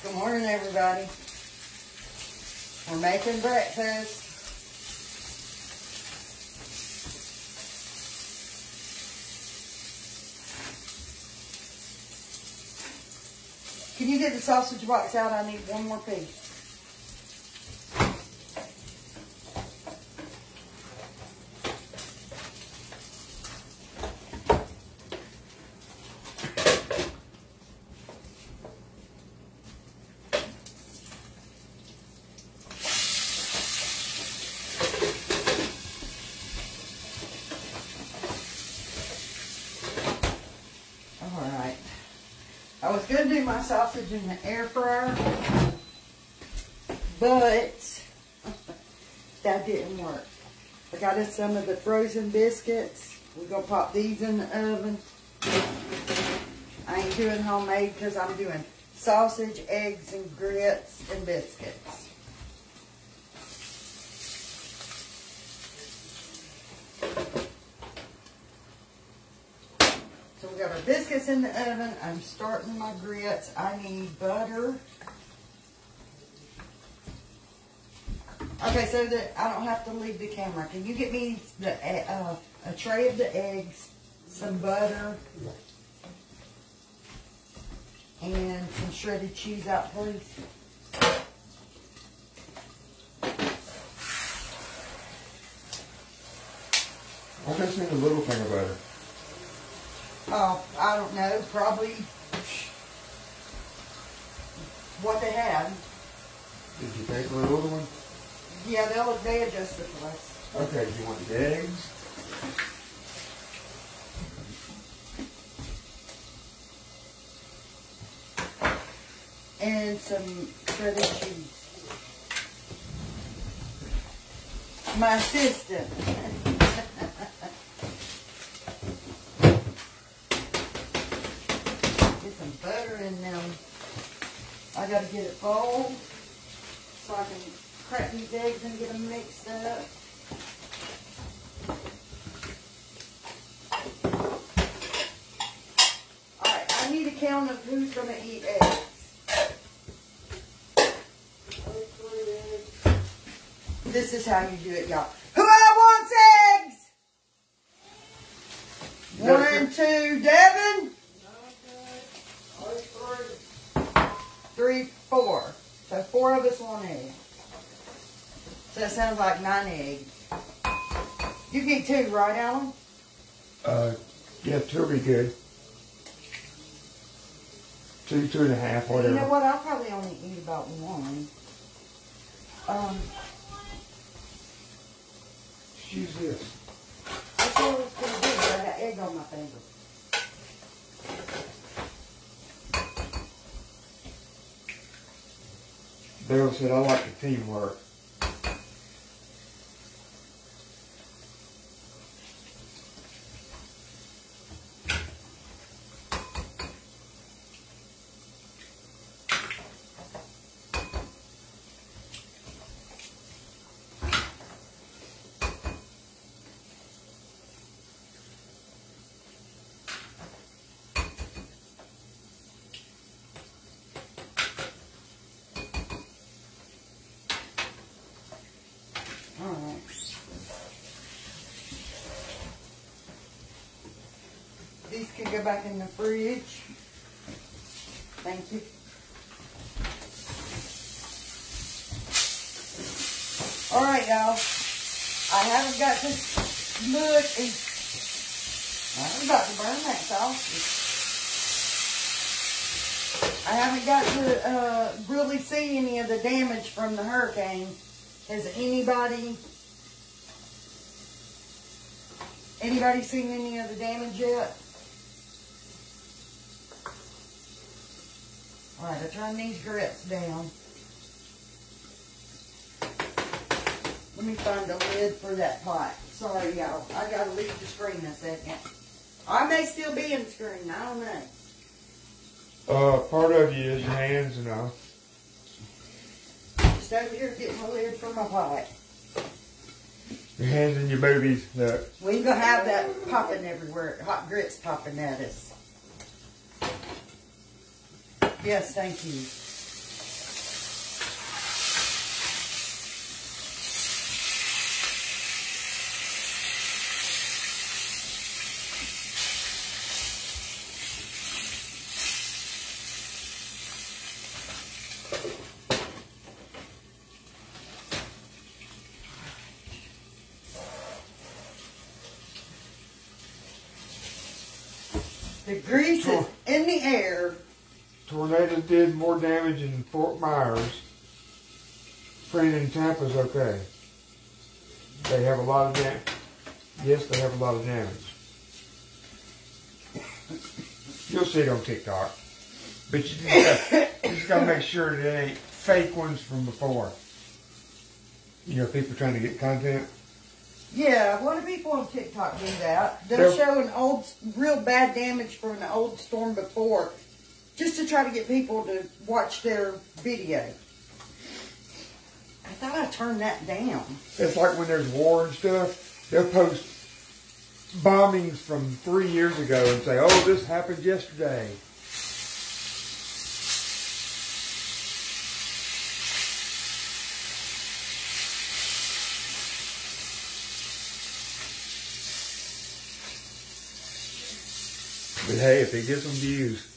Good morning, everybody. We're making breakfast. Can you get the sausage box out? I need one more piece. I was going to do my sausage in the air fryer, but that didn't work. I got us some of the frozen biscuits. We're going to pop these in the oven. I ain't doing homemade because I'm doing sausage, eggs, and grits and biscuits. So we got our biscuits in the oven. I'm starting my grits. I need butter. Okay, so that I don't have to leave the camera. Can you get me the a tray of the eggs, some butter, and some shredded cheese out, please? I just need a little thing of butter. Oh, I don't know. Probably what they had. Did you pay for a little one? Yeah, they adjusted for us. Okay, do you want the eggs? And some shredded cheese. My assistant. Butter in them. I gotta get it full so I can crack these eggs and get them mixed up. Alright, I need a count of who's gonna eat eggs. This is how you do it, y'all. Who wants eggs? 1, 2, Devin. 3, 4. So 4 of us want eggs. So that sounds like 9 eggs. You can eat 2, right, Alan? Yeah, 2 will be good. 2, 2.5, whatever. You know what? I'll probably only eat about 1. Use this. That's what I was going to do, but I got egg on my finger. Daryl said, I like the teamwork. These can go back in the fridge. Thank you. Alright, y'all. I haven't got to look and I'm about to burn that sausage. I haven't got to really see any of the damage from the hurricane. Has anybody seen any of the damage yet? Alright, I turn these grits down. Let me find the lid for that pot. Sorry, y'all. I gotta leave the screen a second. I may still be in the screen. I don't know. Part of you is your hands and all. Just over here getting the lid for my pot. Your hands and your boobies. Look. We ain't gonna have that popping everywhere. Hot grits popping at us. Yes, thank you. The grease is in the air. Tornadoes did more damage in Fort Myers. Friend in Tampa's okay. They have a lot of damage. Yes, they have a lot of damage. You'll see it on TikTok. But you just got to make sure that it ain't fake ones from before. You know, people trying to get content. Yeah, a lot of people on TikTok do that. They'll show an old, real bad damage from an old storm before, just to try to get people to watch their video. I thought I turned that down. It's like when there's war and stuff, they'll post bombings from 3 years ago and say, oh, this happened yesterday. But hey, if it gets some views.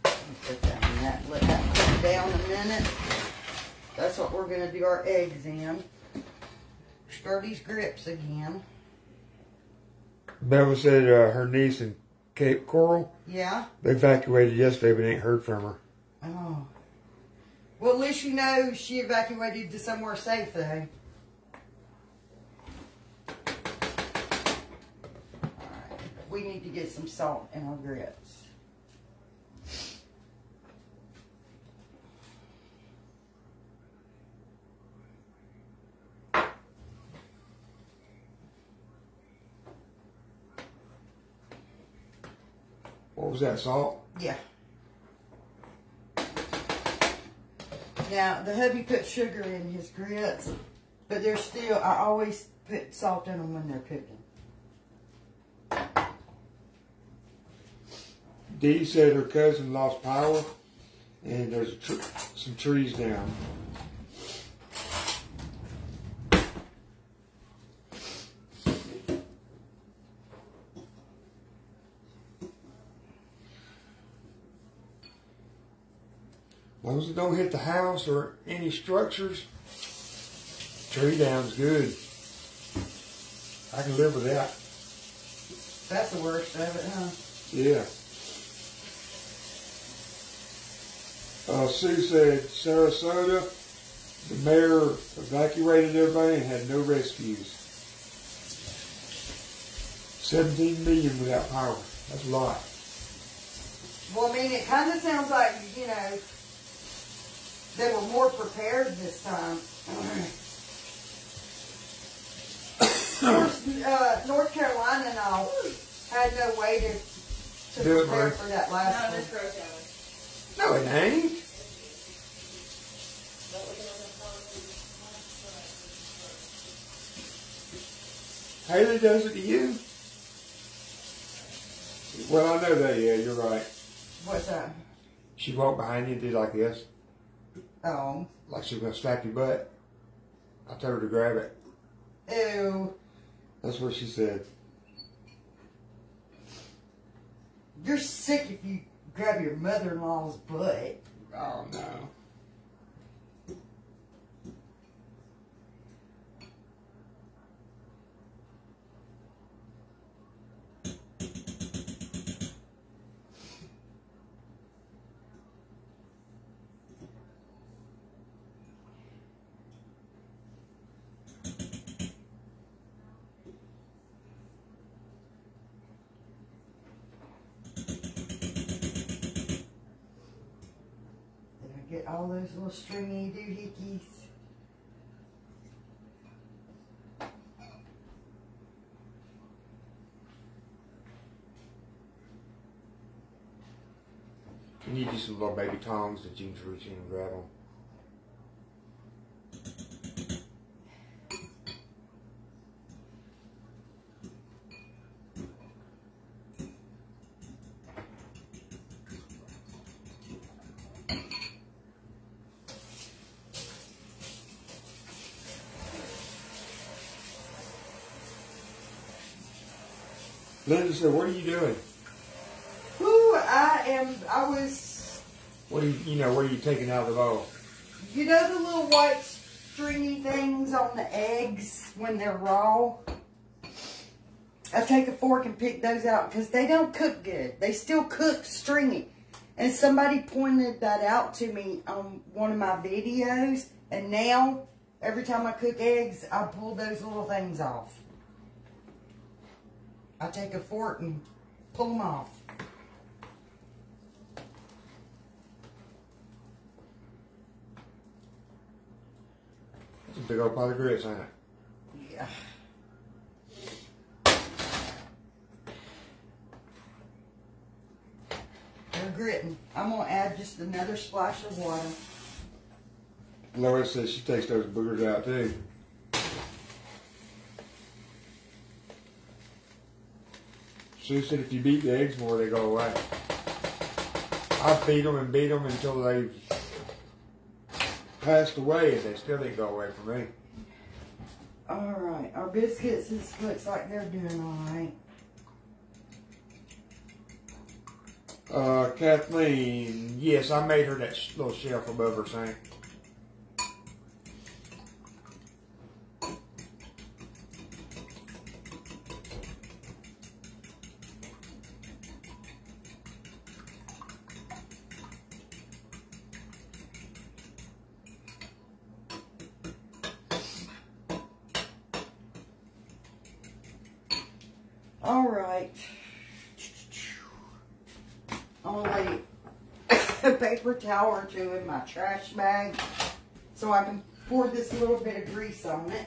Put that in that, let that cool down a minute. That's what we're going to do our eggs in. Stir these grips again. Bella said her niece in Cape Coral. Yeah? They evacuated yesterday, but ain't heard from her. Oh. Well, at least you know she evacuated to somewhere safe, though. We need to get some salt in our grits. What was that, salt? Yeah. Now, the hubby put sugar in his grits, but they're still, I always put salt in them when they're cooking. Dee said her cousin lost power, and there's some trees down. As long as it don't hit the house or any structures, tree down's good. I can live with that. That's the worst of it, huh? Yeah. Sue said Sarasota, the mayor evacuated everybody and had no rescues. 17 million without power. That's a lot. Well, I mean, it kind of sounds like, you know, they were more prepared this time. North Carolina and all had no way to prepare for that last one. No, this gross hour. No, it ain't. Haley does it to you? Well, I know that, yeah, you're right. What's that? She walked behind you and did like this. Oh. Like she was going to slap your butt. I told her to grab it. Ew. That's what she said. You're sick if you grab your mother-in-law's butt. Oh, no. Get all those little stringy doohickeys. You need you some little baby tongs that you can reach in and grab them. Linda said, what are you doing? Ooh, I was... What are what are you taking out of the bowl? You know the little white stringy things on the eggs when they're raw? I take a fork and pick those out because they don't cook good. They still cook stringy. And somebody pointed that out to me on one of my videos. And now, every time I cook eggs, I pull those little things off. I take a fork and pull them off. That's a big old pot of grits, ain't it? Yeah. They're gritting. I'm going to add just another splash of water. Laura says she takes those boogers out too. Sue said if you beat the eggs more, they go away. I beat them until they've passed away, and they still didn't go away from me. Alright, our biscuits, this looks like they're doing alright. Kathleen, yes, I made her that little shelf above her sink. Alright. I'm going to lay a paper towel or two in my trash bag so I can pour this little bit of grease on it.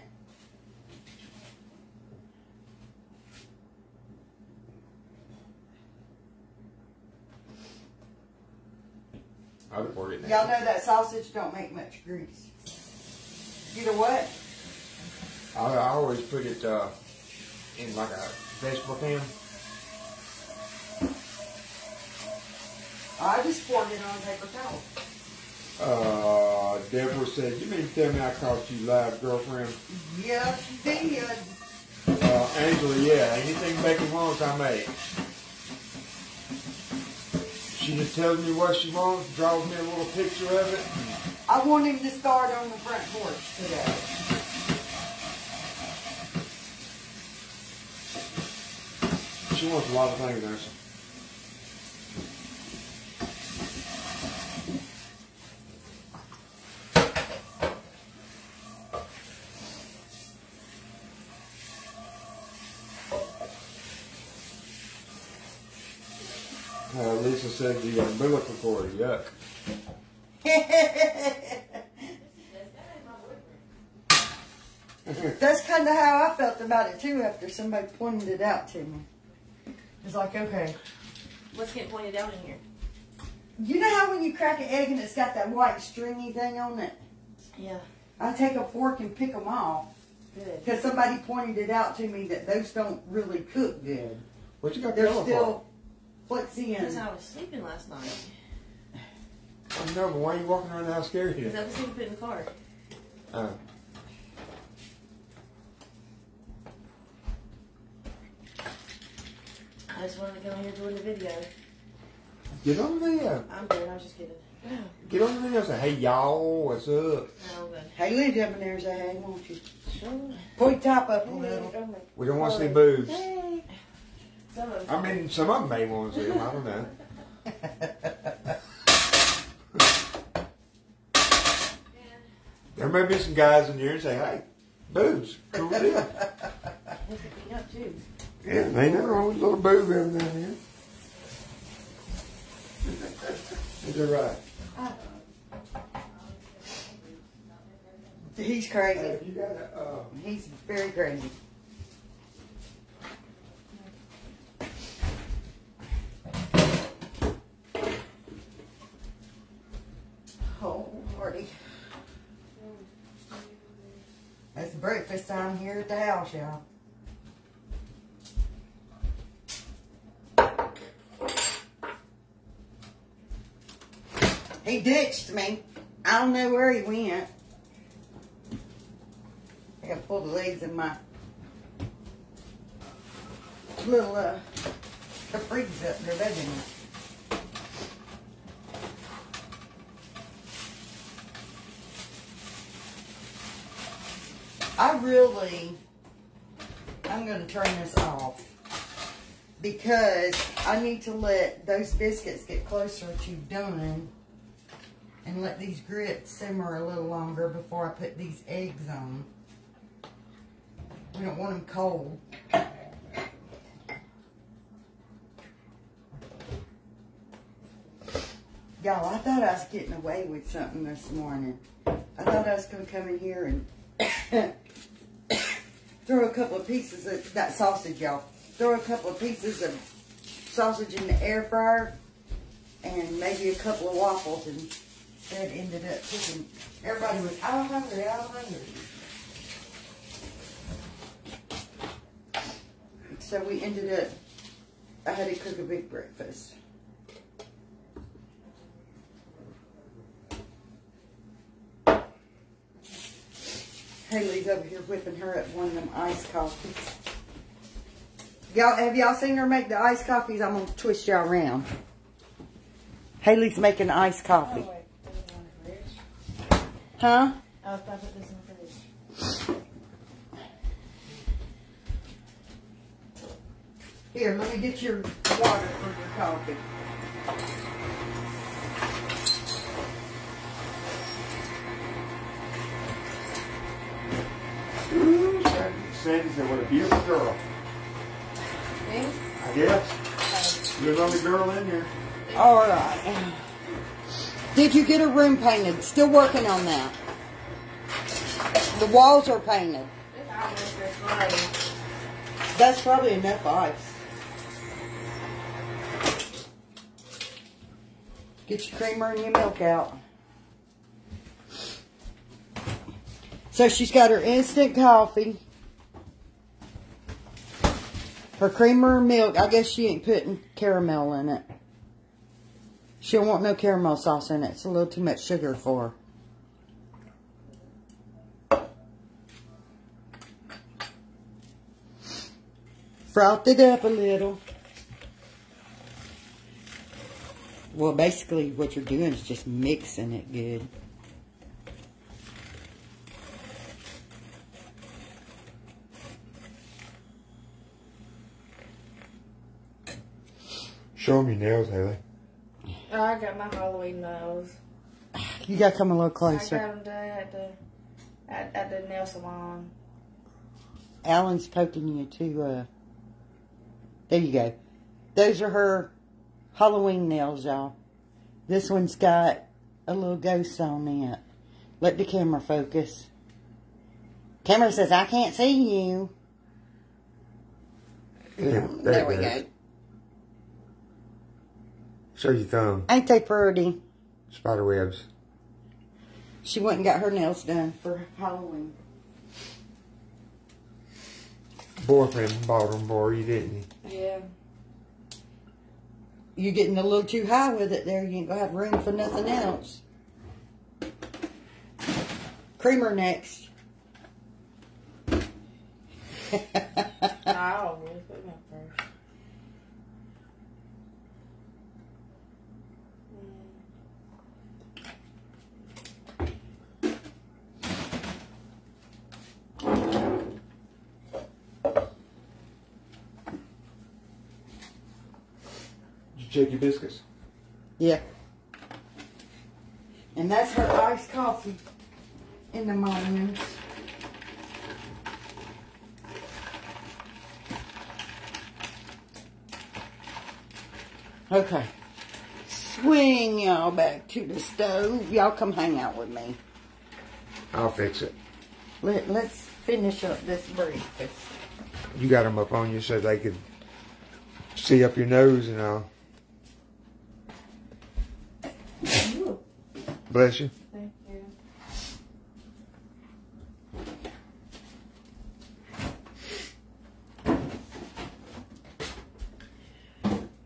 I'll pour it in. Y'all know that sausage don't make much grease. You know what? I always put it in like a vegetable can. I just poured it on a paper towel. Deborah said, you mean to tell me I caught you live, girlfriend? Yeah, she did. Angela, yeah, anything Becky wants, I make. She just tells me what she wants, draws me a little picture of it. I want him to start on the front porch today. She wants a lot of things, Nancy. Lisa said the umbilical cord, yuck. That's kind of how I felt about it too after somebody pointed it out to me. It's like, okay. What's getting pointed out in here? You know how when you crack an egg and it's got that white stringy thing on it? Yeah. I take a fork and pick them off. Good. Because somebody pointed it out to me that those don't really cook good. What you got They're going still flexy Because and... I was sleeping last night. for? I know, but why are you walking around the house scared Because you? I was sleeping in the car. I just wanted to come in here doing the video. Get on there. I'm good. I was just kidding. Get on there and say, hey, y'all, what's up? No, I'm good. Haley jumping there and say, hey, won't you? Sure. Pull your top up a little. We don't want to see boobs. Hey. Some of I mean, some of them may want to see them. I don't know. There may be some guys in here and say, hey, boobs, cool deal. They could be up too. Yeah, ain't nothing wrong with a little boob every now and then. Is that right? He's crazy. If you got a, He's very crazy. Oh, Lordy. It's breakfast time here at the house, y'all. He ditched me. I don't know where he went. I gotta pull the legs in my little capris up there, doesn't he? I'm gonna turn this off. because I need to let those biscuits get closer to done and let these grits simmer a little longer before I put these eggs on. We don't want them cold. Y'all, I thought I was getting away with something this morning. I thought I was going to come in here and throw a couple of pieces of that sausage, y'all. Throw a couple of pieces of sausage in the air fryer and maybe a couple of waffles, and instead ended up cooking. Everybody was all hungry, all hungry. So we ended up, I had to cook a big breakfast. Haley's over here whipping her up one of them iced coffees. Y'all, have y'all seen her make the iced coffees? I'm going to twist y'all around. Haley's making iced coffee. Oh, wait. Put it in the fridge. Huh? I was about to put this in the fridge. Here, let me get your water for your coffee. Sandy said, what a beautiful girl. Me? I guess. You're the only girl in here. All right. Did you get a room painted? Still working on that. The walls are painted. It's almost this Friday. That's probably enough ice. Get your creamer and your milk out. So she's got her instant coffee, her creamer and milk. I guess she ain't putting caramel in it. She don't want no caramel sauce in it. It's a little too much sugar for her. Frothed it up a little. Well, basically what you're doing is just mixing it good. Show me your nails, Haley. Oh, I got my Halloween nails. You gotta come a little I closer. got them done at the nail salon. Alan's poking you too. There you go. Those are her Halloween nails, y'all. This one's got a little ghost on it. Let the camera focus. Camera says, I can't see you. Yeah, There we go. Show your thumb. Ain't they pretty? Spider webs. She went and got her nails done for Halloween. Boyfriend bought them for you, didn't he? Yeah. You're getting a little too high with it there. You ain't gonna have room for nothing else. Creamer next. I always put them first. Check your biscuits. Yeah. And that's her iced coffee in the mornings. Okay. Swing y'all back to the stove. Y'all come hang out with me. I'll fix it. Let's finish up this breakfast. You got them up on you so they could see up your nose and all. Ooh, Bless you. thank you.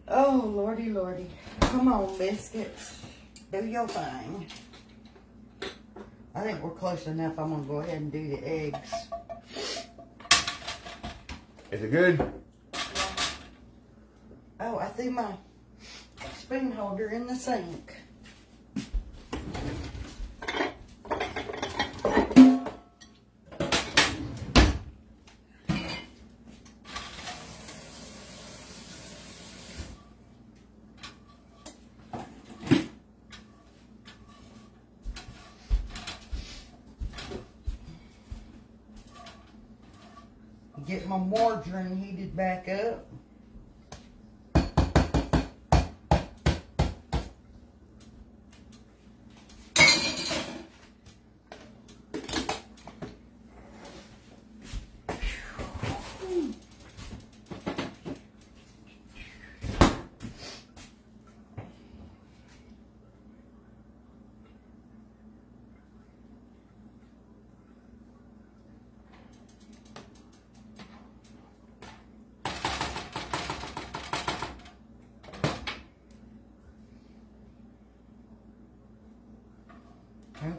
Oh, lordy, lordy. Come on, biscuits. Do your thing. I think we're close enough. I'm going to go ahead and do the eggs. Is it good? Oh, I threw my spoon holder in the sink. Get my margarine heated back up.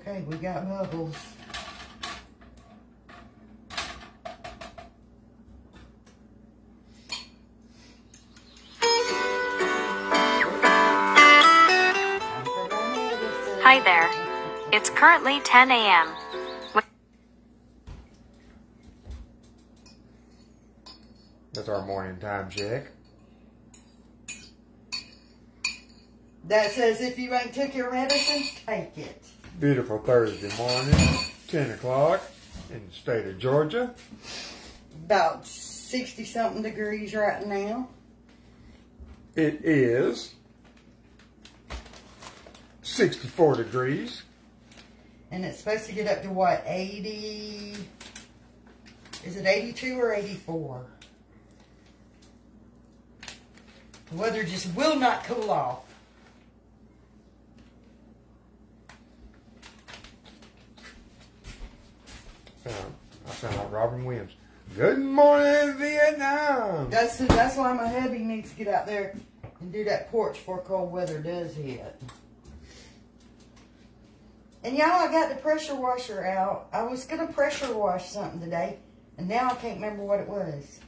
Okay, we got bubbles. Hi there. It's currently 10 a.m. That's our morning time check. That says if you ain't took your medicine, take it. Beautiful Thursday morning, 10 o'clock in the state of Georgia. About 60-something degrees right now. It is 64 degrees. And it's supposed to get up to what, 80? Is it 82 or 84? The weather just will not cool off. I sound like Robin Williams. Good morning, Vietnam. That's why my hubby needs to get out there and do that porch before cold weather does hit. And y'all, I got the pressure washer out. I was going to pressure wash something today, and now I can't remember what it was.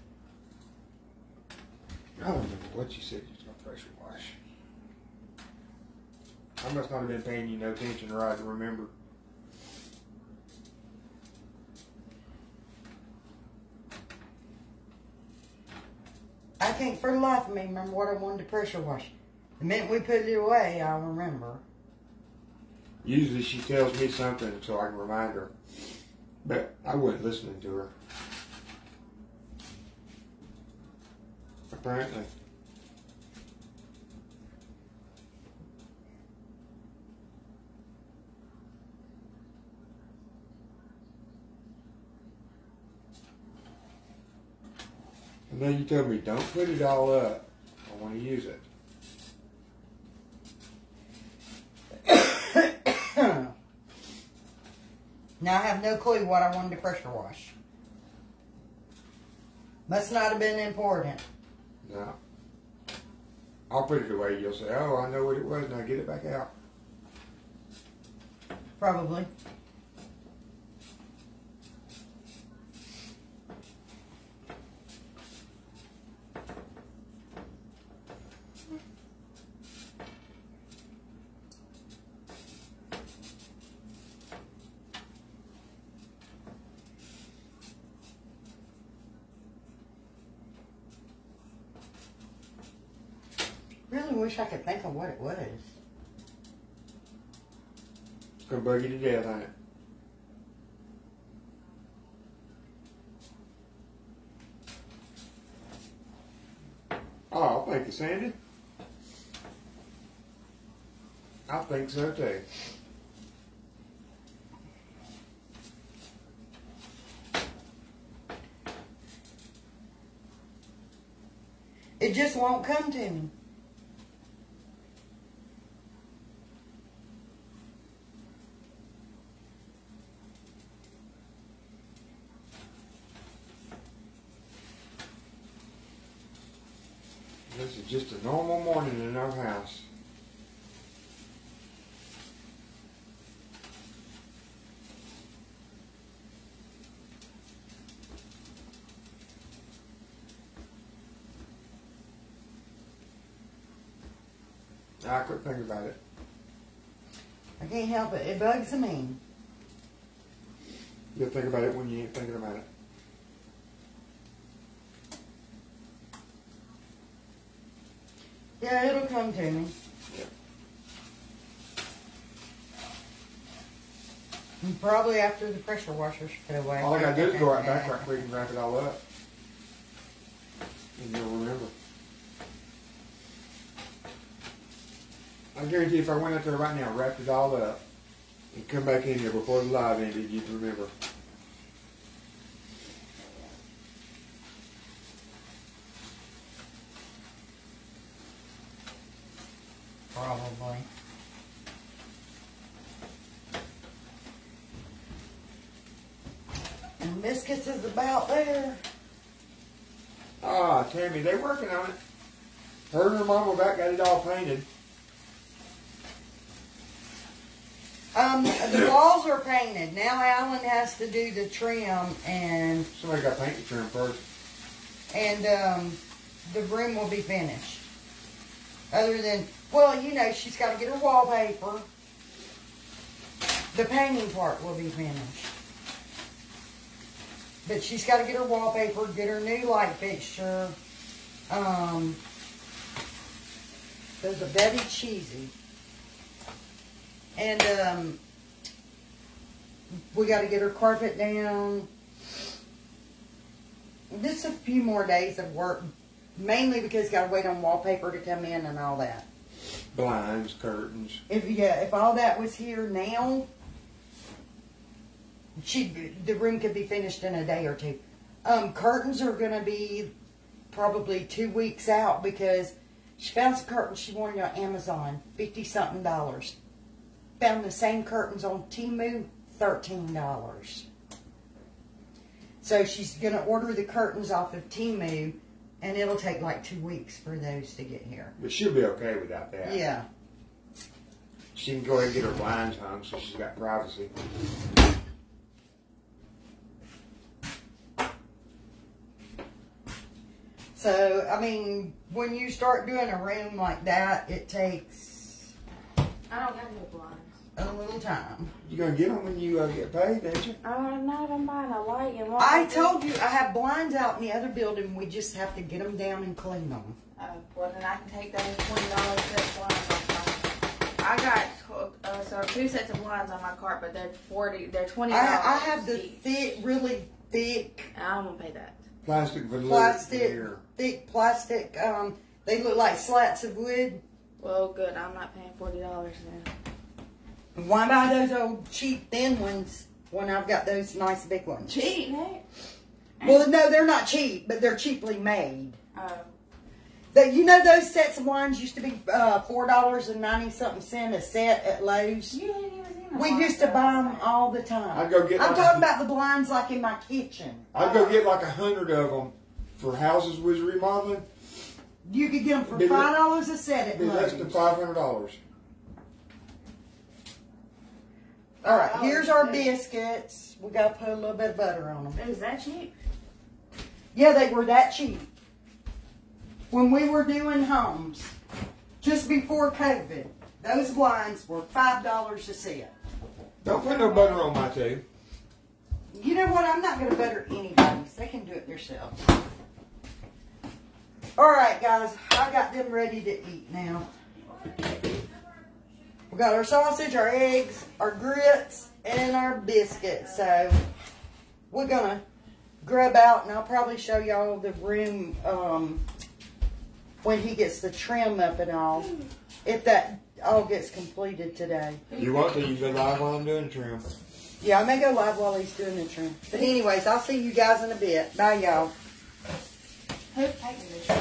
I don't remember what you said you was going to pressure wash. I must not have been paying you no attention or I can remember. I can't for the life of me remember what I wanted to pressure wash. The minute we put it away, I'll remember. Usually she tells me something so I can remind her. But I wasn't listening to her. Apparently. And then you told me, don't put it all up. I want to use it. Now I have no clue what I wanted to pressure wash. Must not have been important. No. I'll put it away. You'll say, oh, I know what it was. Now get it back out. Probably. Really wish I could think of what it was. It's going to bug you to death, ain't it? Oh, thank you, Sandy. I think so, too. It just won't come to me. This is just a normal morning in our house. I quit thinking about it. I can't help it. It bugs me. You'll think about it when you ain't thinking about it. Yeah, it'll come to me. Yeah. And probably after the pressure washer's put away. All I gotta do is go out back right quick and wrap it all up. And you'll remember. I guarantee if I went out there right now, wrapped it all up, and come back in here before the live ended, you'd remember. Probably. And biscuits is about there. Ah, Tammy, they're working on it. Her and her mom about got it all painted. The walls are painted. Now Alan has to do the trim and Somebody got paint to trim first. the room will be finished. Other than, well, you know, she's got to get her wallpaper. The painting part will be finished. But she's got to get her wallpaper, get her new light fixture. Those are very cheesy. And we got to get her carpet down. Just a few more days of work. Mainly because got to wait on wallpaper to come in and all that. Blinds, curtains. If all that was here now, the room could be finished in a day or two. Curtains are going to be probably 2 weeks out because she found some curtains she wanted on Amazon, $50-something. Found the same curtains on Temu, $13. So she's going to order the curtains off of Temu, and it'll take like 2 weeks for those to get here. But she'll be okay without that. Yeah. She can go ahead and get her blinds hung so she's got privacy. So, I mean, when you start doing a room like that, it takes I don't have no blinds. a little time. You gonna get them when you get paid, ain't you? I'm not buying a light and what. I told you I have blinds out in the other building. We just have to get them down and clean them. Well, then I can take those $20 set of blinds off my. I got so 2 sets of blinds on my cart, but they're $20. I have the each. thick, really thick I don't want to pay that. Plastic veneer. thick plastic. They look like slats of wood. Well, good. I'm not paying $40 then. Why buy those old cheap thin ones when I've got those nice big ones? Cheap, right? Well, no, they're not cheap, but they're cheaply made. Oh. You know those sets of blinds used to be $4.90-something a set at Lowe's? You ain't even seen them. We used to buy them all the time. I'd go get I'm like talking about the blinds like in my kitchen. I'd go get like 100 of them for houses we was remodeling. You could get them for $5 a set at Be less than Lowe's. $500. All right, here's our biscuits. We got to put a little bit of butter on them. Is that cheap? Yeah, they were that cheap. When we were doing homes, just before COVID, those blinds were $5 a set. Don't put no butter on my tube. You know what? I'm not going to butter anybody's. They can do it themselves. All right, guys. I got them ready to eat now. We got our sausage, our eggs, our grits, and our biscuits. So we're going to grub out, and I'll probably show y'all the room when he gets the trim up and all. If that all gets completed today. You want to? You go live while I'm doing trim. Yeah, I may go live while he's doing the trim. But anyways, I'll see you guys in a bit. Bye, y'all. Who's taking the trim?